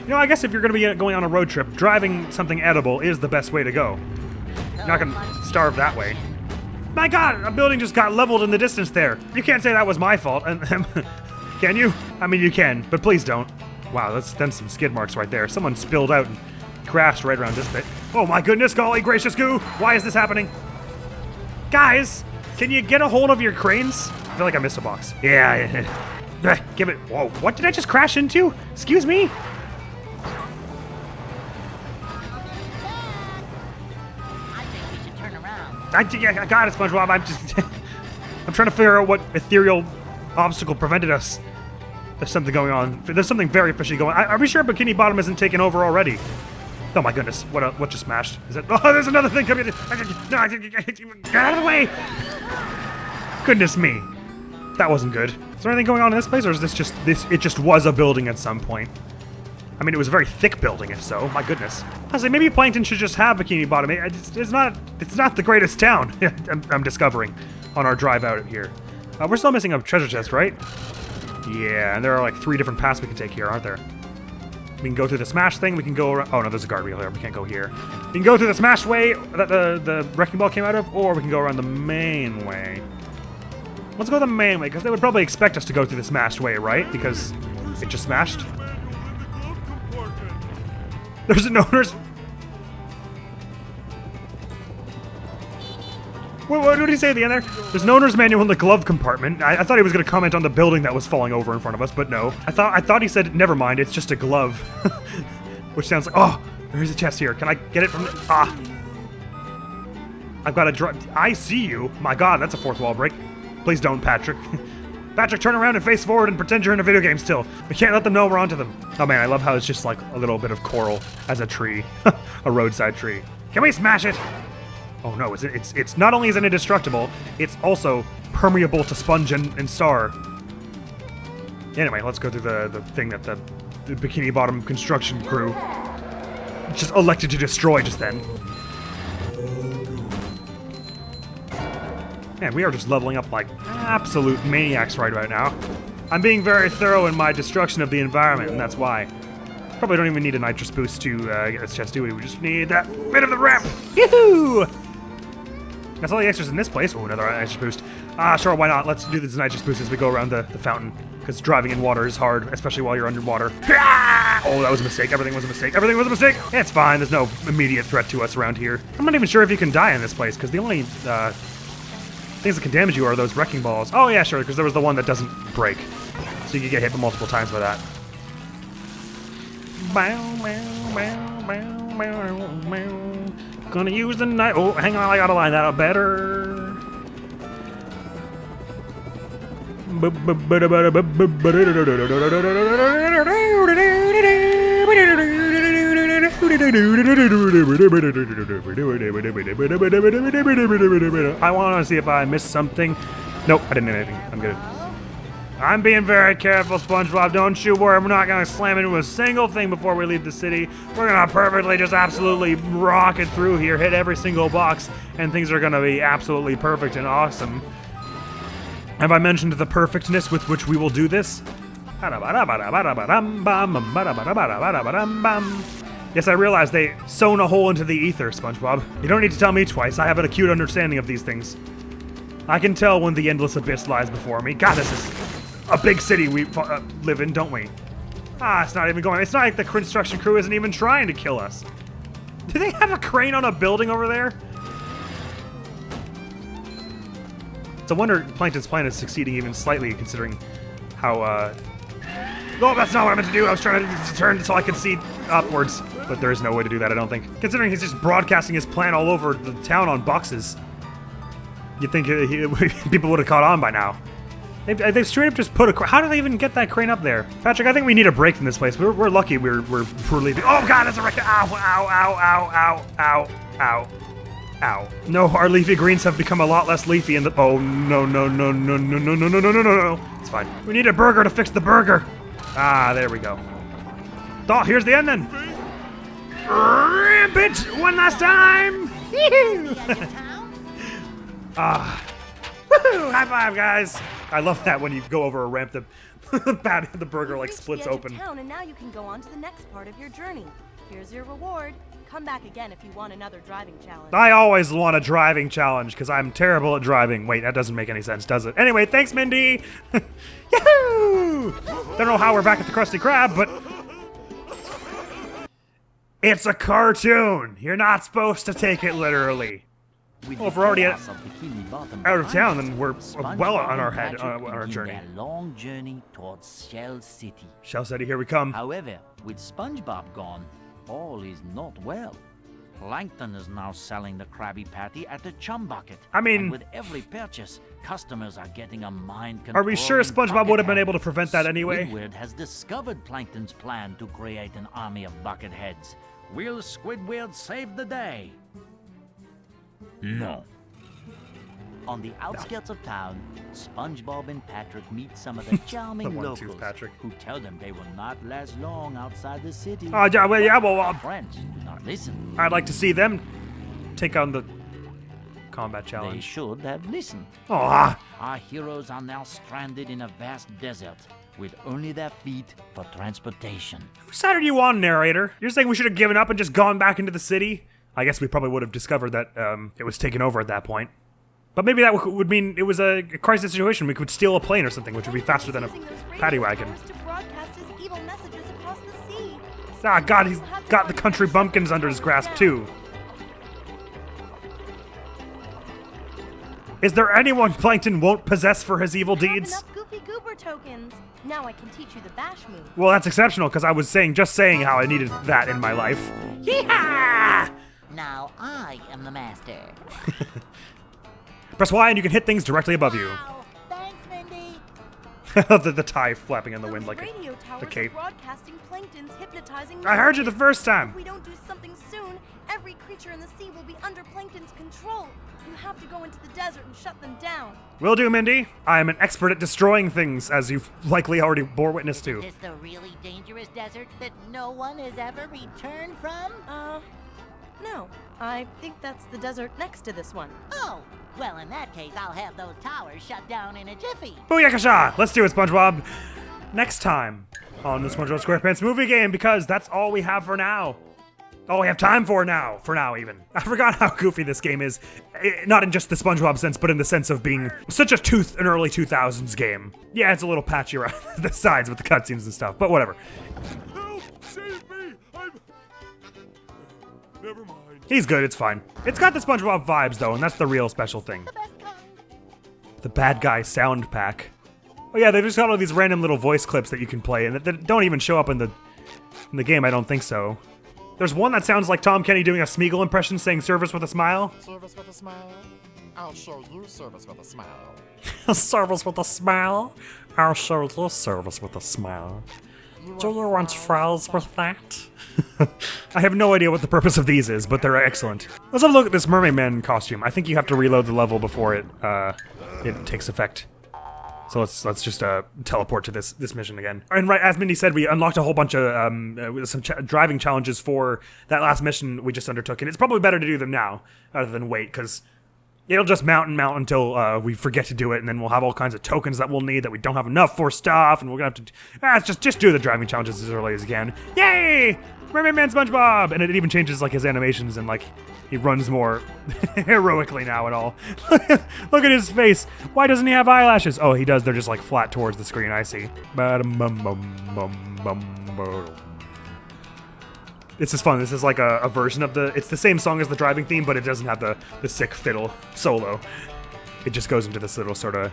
You know, I guess if you're going to be going on a road trip, driving something edible is the best way to go. You're not going to starve that way. My god, a building just got leveled in the distance there. You can't say that was my fault. Can you? I mean, you can, but please don't. Wow, that's them some skid marks right there. Someone spilled out and crashed right around this bit. Oh my goodness, golly gracious goo! Why is this happening? Guys, can you get a hold of your cranes? I feel like I missed a box. Yeah. Give it. Whoa, what did I just crash into? Excuse me? I think we should turn around. I got it, SpongeBob. I'm trying to figure out what ethereal obstacle prevented us. There's something going on. There's something very fishy going on. Are we sure Bikini Bottom isn't taken over already? Oh my goodness, what just smashed? Is it? Oh, there's another thing coming in. No, get out of the way! Goodness me. That wasn't good. Is there anything going on in this place, or is this just, it just was a building at some point? I mean, it was a very thick building, if so. My goodness. I was like, maybe Plankton should just have Bikini Bottom. It's not the greatest town, I'm discovering on our drive out here. We're still missing a treasure chest, right? Yeah, and there are like 3 different paths we can take here, aren't there? We can go through the smash thing, we can go around... Oh no, there's a guardrail there, we can't go here. We can go through the smash way that the wrecking ball came out of, or we can go around the main way. Let's go the main way, because they would probably expect us to go through the smashed way, right? Because it just smashed. There's an owner's... What did he say at the end there? There's an owner's manual in the glove compartment. I thought he was going to comment on the building that was falling over in front of us, but no. I thought he said, never mind, it's just a glove. Which sounds like, oh, there's a chest here. Can I get it from the... Ah. I've got to draw... I see you. My god, that's a fourth wall break. Please don't, Patrick. Patrick, turn around and face forward and pretend you're in a video game still. We can't let them know we're onto them. Oh man, I love how it's just like a little bit of coral as a tree. A roadside tree. Can we smash it? Oh no, it's not only is it indestructible, it's also permeable to sponge and star. Anyway, let's go through the thing that the Bikini Bottom construction crew just elected to destroy just then. Man, we are just leveling up like absolute maniacs right about now. I'm being very thorough in my destruction of the environment, and that's why. Probably don't even need a nitrous boost to get this chest, do we? We just need that bit of the ramp. Yoo-hoo! That's all the extras in this place. Oh, another nitrous boost. Sure, why not? Let's do this nitrous boost as we go around the fountain. Because driving in water is hard, especially while you're underwater. Oh, that was a mistake. Everything was a mistake. Everything was a mistake. Yeah, it's fine. There's no immediate threat to us around here. I'm not even sure if you can die in this place, because the only Things that can damage you are those wrecking balls. Oh yeah, sure, because there was the one that doesn't break. So you can get hit multiple times by that. Gonna use the knife. Oh, hang on, I gotta line that up better. I want to see if I missed something. Nope, I didn't hit anything. I'm good. I'm being very careful, SpongeBob. Don't you worry. We're not going to slam into a single thing before we leave the city. We're going to perfectly, just absolutely rocket through here, hit every single box, and things are going to be absolutely perfect and awesome. Have I mentioned the perfectness with which we will do this? Yes, I realize they sewn a hole into the ether, SpongeBob. You don't need to tell me twice. I have an acute understanding of these things. I can tell when the endless abyss lies before me. God, this is a big city we live in, don't we? Ah, it's not even going. It's not like the construction crew isn't even trying to kill us. Do they have a crane on a building over there? It's a wonder Plankton's plan is succeeding even slightly, considering how, Oh, that's not what I meant to do. I was trying to turn so I could see upwards. But there is no way to do that, I don't think. Considering he's just broadcasting his plan all over the town on boxes. You'd think people would have caught on by now. They've straight up just put a... How do they even get that crane up there? Patrick, I think we need a break from this place. We're lucky we're leaving. Oh, God, it's a wreck. Ow, ow, ow, ow, ow, ow, ow, ow. No, our leafy greens have become a lot less leafy in the... Oh, no, no, no, no, no, no, no, no, no, no, no. It's fine. We need a burger to fix the burger. Ah, there we go. Oh, here's the end then. Ramp it one last time. Ah. Woohoo! High five, guys. I love that when you go over a ramp, the burger like splits open. Town, and now you can go on to the next part of your journey. Here's your reward. Come back again if you want another driving challenge. I always want a driving challenge because I'm terrible at driving. Wait, that doesn't make any sense, does it? Anyway, thanks, Mindy. Yahoo! Don't know how we're back at the Krusty Krab, but it's a cartoon. You're not supposed to take it literally. Well, if we're already out of town, then we're well on our head, our journey. Their long journey towards Shell City. Shell City, here we come. However, with SpongeBob gone, all is not well. Plankton is now selling the Krabby Patty at the Chum Bucket. I mean, and with every purchase, customers are getting a mind control. Are we sure SpongeBob would have been able to prevent that anyway? Squidward has discovered Plankton's plan to create an army of bucket heads. Will Squidward save the day? No. On the outskirts of town, SpongeBob and Patrick meet some of the charming locals who tell them they will not last long outside the city. Friends do not listen. I'd like to see them take on the combat challenge. They should have listened. Aww. Our heroes are now stranded in a vast desert with only their feet for transportation. Whose side are you on, narrator? You're saying we should have given up and just gone back into the city? I guess we probably would have discovered that it was taken over at that point. But maybe that would mean it was a crisis situation. We could steal a plane or something, which would be faster than a paddy wagon. Ah, God, he's got the country bumpkins under his grasp, too. Is there anyone Plankton won't possess for his evil deeds? Enough Goofy Goober tokens. Now I can teach you the bash move. Well, that's exceptional, because I was just saying how I needed that in my life. Yeehaw! Now I am the master. Press Y and you can hit things directly above you. Wow. Thanks, Mindy. the tie flapping in the wind like radio a cape. Broadcasting Plankton's hypnotizing. I heard you the first time. If we don't do something soon, every creature in the sea will be under Plankton's control. You have to go into the desert and shut them down. Will do, Mindy. I am an expert at destroying things, as you've likely already bore witness to. Is this the really dangerous desert that no one has ever returned from? No. I think that's the desert next to this one. Oh, well, in that case, I'll have those towers shut down in a jiffy. Booyakasha! Let's do it, SpongeBob. Next time on the SpongeBob SquarePants movie game, because that's all we have for now. All we have time for now. For now, even. I forgot how goofy this game is. Not in just the SpongeBob sense, but in the sense of being such an early 2000s game. Yeah, it's a little patchy around the sides with the cutscenes and stuff, but whatever. Help! Save me! Never mind. He's good, it's fine. It's got the SpongeBob vibes, though, and that's the real special thing. The best kind. The bad guy sound pack. Oh yeah, they've just got all these random little voice clips that you can play, and that don't even show up in the game. I don't think so. There's one that sounds like Tom Kenny doing a Smeagol impression, saying "service with a smile." Service with a smile? I'll show you service with a smile. Service with a smile? I'll show you service with a smile. Do you want fries with that? I have no idea what the purpose of these is, but they're excellent. Let's have a look at this Mermaid Man costume. I think you have to reload the level before it takes effect. So let's just teleport to this mission again. And right, as Mindy said, we unlocked a whole bunch of some driving challenges for that last mission we just undertook, and it's probably better to do them now rather than wait, because it'll just mount until we forget to do it, and then we'll have all kinds of tokens that we'll need that we don't have enough for stuff, and we're gonna have to just do the driving challenges as early as you can. Yay! Mermaid Man SpongeBob! And it even changes like his animations, and like he runs more heroically now and all. Look at his face. Why doesn't he have eyelashes? Oh, he does. They're just like flat towards the screen. I see. This is fun. This is like a version of it's the same song as the driving theme, but it doesn't have the sick fiddle solo. It just goes into this little sort of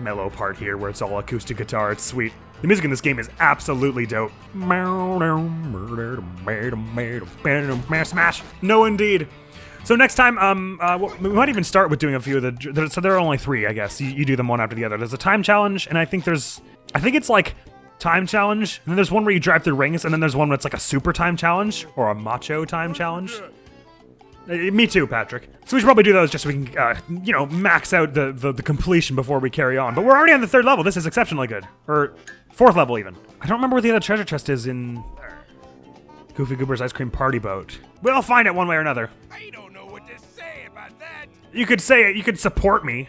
mellow part here where it's all acoustic guitar. It's sweet. The music in this game is absolutely dope. Smash. No, indeed. So next time, we might even start with doing a few of the. So there are only 3, I guess. You do them one after the other. There's a time challenge, and I think it's like time challenge, and then there's one where you drive through rings, and then there's one where it's like a super time challenge or a macho time challenge. Me too, Patrick. So we should probably do those just so we can, max out the completion before we carry on. But we're already on the 3rd level. This is exceptionally good. Or 4th level, even. I don't remember where the other treasure chest is in Goofy Goober's Ice Cream Party Boat. We'll find it one way or another. I don't know what to say about that. You could say it. You could support me.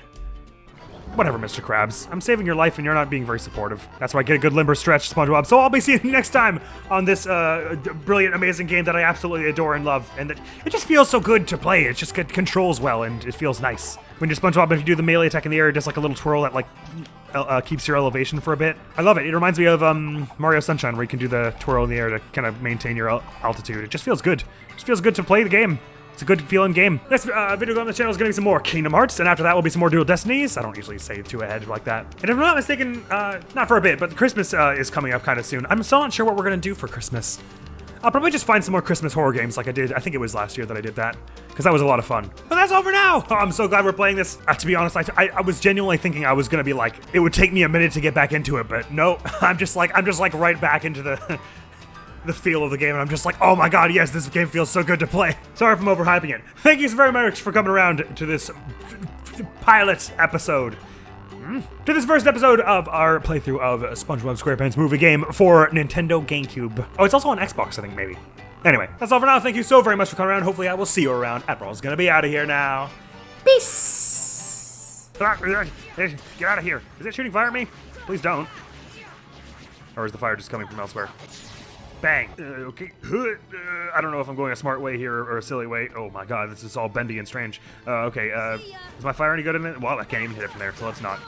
Whatever, Mr. Krabs. I'm saving your life and you're not being very supportive. That's why I get a good limber stretch, SpongeBob. So I'll be seeing you next time on this brilliant, amazing game that I absolutely adore and love. And that it just feels so good to play. It just controls well and it feels nice. When you're SpongeBob, if you do the melee attack in the air, just like a little twirl that like keeps your elevation for a bit. I love it. It reminds me of Mario Sunshine, where you can do the twirl in the air to kind of maintain your altitude. It just feels good. It just feels good to play the game. It's a good feeling game. Next video on the channel is going to be some more Kingdom Hearts, and after that will be some more Dual Destinies. I don't usually say 2 ahead like that. And if I'm not mistaken, not for a bit, but Christmas is coming up kind of soon. I'm still not sure what we're going to do for Christmas. I'll probably just find some more Christmas horror games like I did. I think it was last year that I did that, because that was a lot of fun. But that's all for now. Oh, I'm so glad we're playing this. To be honest, I was genuinely thinking I was going to be like, it would take me a minute to get back into it, but no, I'm just like right back into the feel of the game, and I'm just like, oh my god, yes, this game feels so good to play. Sorry if I'm overhyping it. Thank you so very much for coming around to this pilot episode. To this first episode of our playthrough of SpongeBob SquarePants movie game for Nintendo GameCube. Oh, it's also on Xbox, I think, maybe. Anyway, that's all for now. Thank you so very much for coming around. Hopefully I will see you around. Admiral's gonna be out of here now. Peace! Get out of here. Is it shooting fire at me? Please don't. Or is the fire just coming from elsewhere? Bang. Okay. I don't know if I'm going a smart way here or a silly way. Oh my god, this is all bendy and strange. Okay, is my fire any good in it? Well, I can't even hit it from there, so let's not.